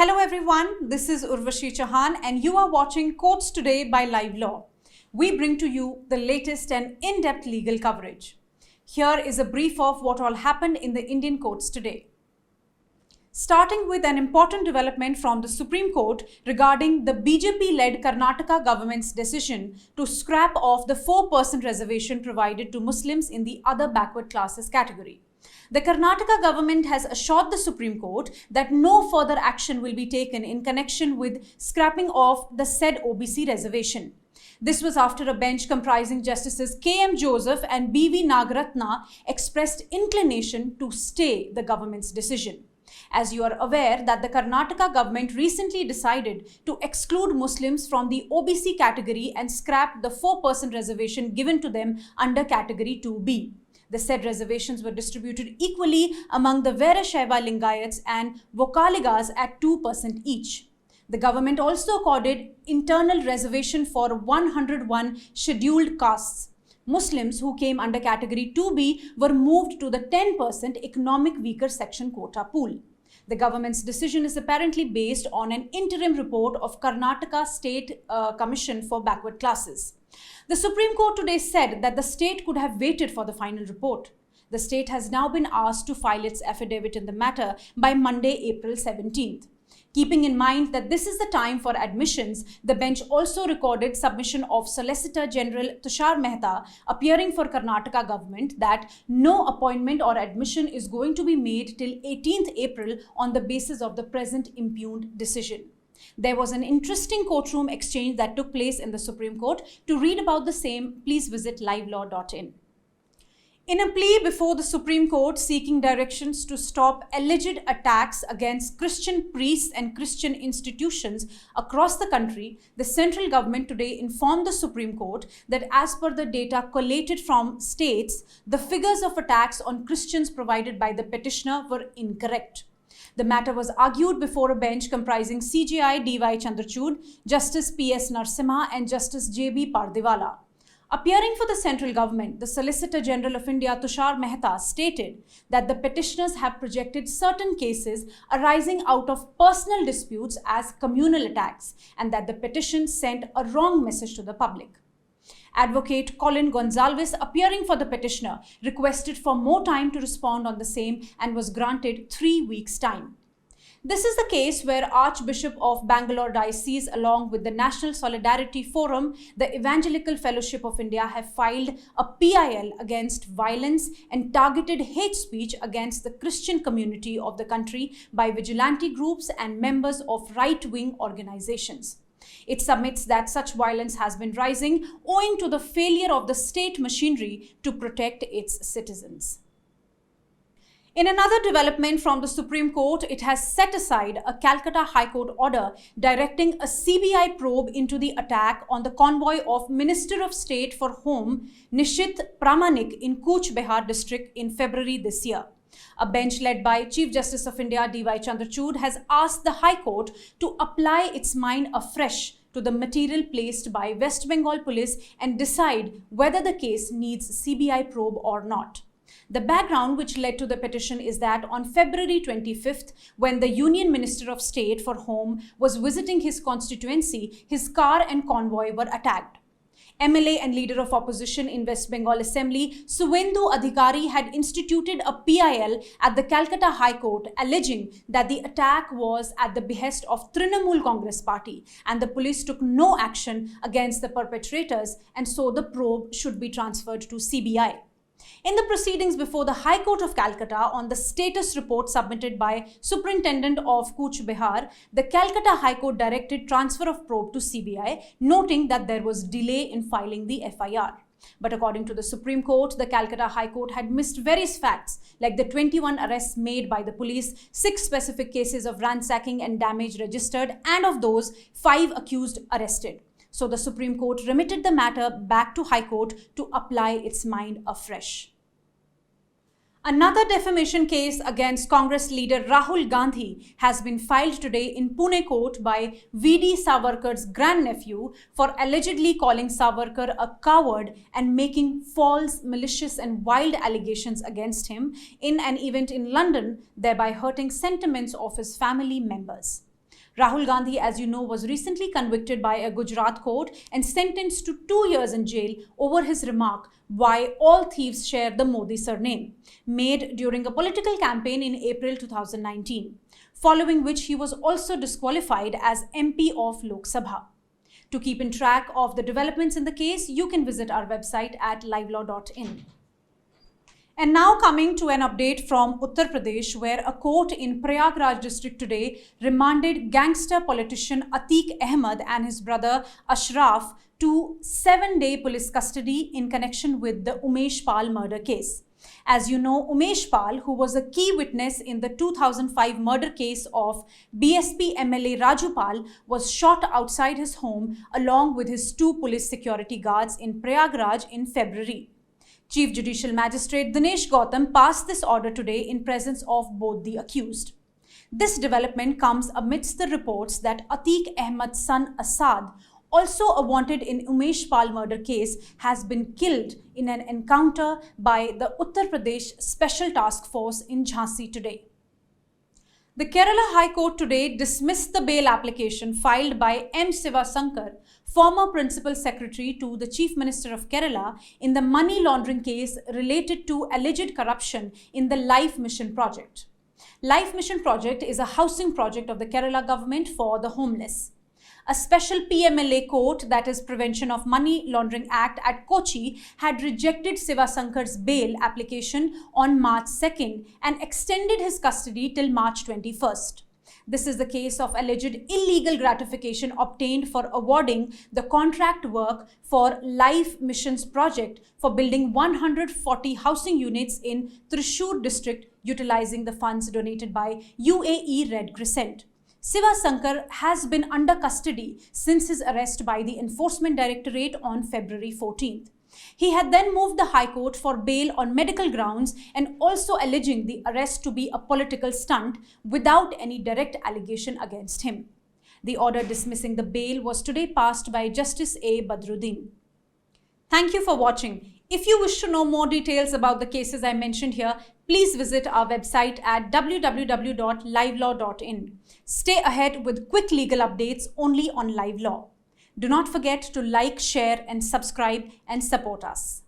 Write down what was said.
Hello everyone, this is Urvashi Chauhan and you are watching Courts Today by Live Law. We bring to you the latest and in-depth legal coverage. Here is a brief of what all happened in the Indian courts today. Starting with an important development from the Supreme Court regarding the BJP-led Karnataka government's decision to scrap off the 4% reservation provided to Muslims in the other backward classes category. The Karnataka government has assured the Supreme Court that no further action will be taken in connection with scrapping off the said OBC reservation. This was after a bench comprising Justices K.M. Joseph and B.V. Nagaratna expressed inclination to stay the government's decision. As you are aware that the Karnataka government recently decided to exclude Muslims from the OBC category and scrap the 4% reservation given to them under category 2B. The said reservations were distributed equally among the Veerashaiva Lingayats and Vokaligas at 2% each. The government also accorded internal reservation for 101 scheduled castes. Muslims who came under category 2B were moved to the 10% economic weaker section quota pool. The government's decision is apparently based on an interim report of Karnataka State Commission for Backward Classes. The Supreme Court today said that the state could have waited for the final report. The state has now been asked to file its affidavit in the matter by Monday, April 17th. Keeping in mind that this is the time for admissions, the bench also recorded submission of Solicitor General Tushar Mehta appearing for Karnataka government that no appointment or admission is going to be made till 18th April on the basis of the present impugned decision. There was an interesting courtroom exchange that took place in the Supreme Court. To read about the same, please visit livelaw.in. In a plea before the Supreme Court seeking directions to stop alleged attacks against Christian priests and Christian institutions across the country, the central government today informed the Supreme Court that as per the data collated from states, the figures of attacks on Christians provided by the petitioner were incorrect. The matter was argued before a bench comprising CJI D.Y. Chandrachud, Justice P.S. Narasimha and Justice J.B. Pardiwala. Appearing for the central government, the Solicitor General of India Tushar Mehta stated that the petitioners have projected certain cases arising out of personal disputes as communal attacks and that the petition sent a wrong message to the public. Advocate Colin Gonsalves, appearing for the petitioner, requested for more time to respond on the same and was granted 3 weeks' time. This is the case where Archbishop of Bangalore Diocese along with the National Solidarity Forum, the Evangelical Fellowship of India have filed a PIL against violence and targeted hate speech against the Christian community of the country by vigilante groups and members of right-wing organizations. It submits that such violence has been rising owing to the failure of the state machinery to protect its citizens. In another development from the Supreme Court, it has set aside a Calcutta High Court order directing a CBI probe into the attack on the convoy of Minister of State for Home Nishit Pramanik in Cooch Behar district in February this year. A bench led by Chief Justice of India D.Y. Chandrachud has asked the High Court to apply its mind afresh to the material placed by West Bengal Police and decide whether the case needs CBI probe or not. The background which led to the petition is that on February 25th, when the Union Minister of State for Home was visiting his constituency, his car and convoy were attacked. MLA and leader of opposition in West Bengal Assembly, Suvendu Adhikari, had instituted a PIL at the Calcutta High Court alleging that the attack was at the behest of Trinamool Congress Party and the police took no action against the perpetrators and so the probe should be transferred to CBI. In the proceedings before the High Court of Calcutta on the status report submitted by Superintendent of Cooch Behar, the Calcutta High Court directed transfer of probe to CBI, noting that there was delay in filing the FIR. But according to the Supreme Court, the Calcutta High Court had missed various facts like the 21 arrests made by the police, 6 specific cases of ransacking and damage registered, and of those, 5 accused arrested. So the Supreme Court remitted the matter back to High Court to apply its mind afresh. Another defamation case against Congress leader Rahul Gandhi has been filed today in Pune court by V.D. Savarkar's grandnephew for allegedly calling Savarkar a coward and making false, malicious and wild allegations against him in an event in London, thereby hurting sentiments of his family members. Rahul Gandhi, as you know, was recently convicted by a Gujarat court and sentenced to 2 years in jail over his remark, "Why all thieves share the Modi surname," made during a political campaign in April 2019, following which he was also disqualified as MP of Lok Sabha. To keep in track of the developments in the case, you can visit our website at livelaw.in. And now coming to an update from Uttar Pradesh, where a court in Prayagraj district today remanded gangster politician Atiq Ahmed and his brother Ashraf to 7-day police custody in connection with the Umesh Pal murder case. As you know, Umesh Pal, who was a key witness in the 2005 murder case of BSP MLA Raju Pal, was shot outside his home along with his 2 police security guards in Prayagraj in February. Chief Judicial Magistrate Dinesh Gautam passed this order today in presence of both the accused. This development comes amidst the reports that Atiq Ahmed's son Asad, also a wanted in Umesh Pal murder case, has been killed in an encounter by the Uttar Pradesh Special Task Force in Jhansi today. The Kerala High Court today dismissed the bail application filed by M. Sivasankar, former Principal Secretary to the Chief Minister of Kerala, in the money laundering case related to alleged corruption in the Life Mission project. Life Mission project is a housing project of the Kerala government for the homeless. A special PMLA court, that is Prevention of Money Laundering Act at Kochi, had rejected Sivasankar's bail application on March 2nd and extended his custody till March 21st. This is the case of alleged illegal gratification obtained for awarding the contract work for Life Mission's project for building 140 housing units in Thrissur district utilizing the funds donated by UAE Red Crescent. Sivasankar has been under custody since his arrest by the Enforcement Directorate on February 14th. He had then moved the High Court for bail on medical grounds and also alleging the arrest to be a political stunt without any direct allegation against him. The order dismissing the bail was today passed by Justice A. Badruddin. Thank you for watching. If you wish to know more details about the cases I mentioned here, please visit our website at www.livelaw.in. Stay ahead with quick legal updates only on Live Law. Do not forget to like, share, and subscribe and support us.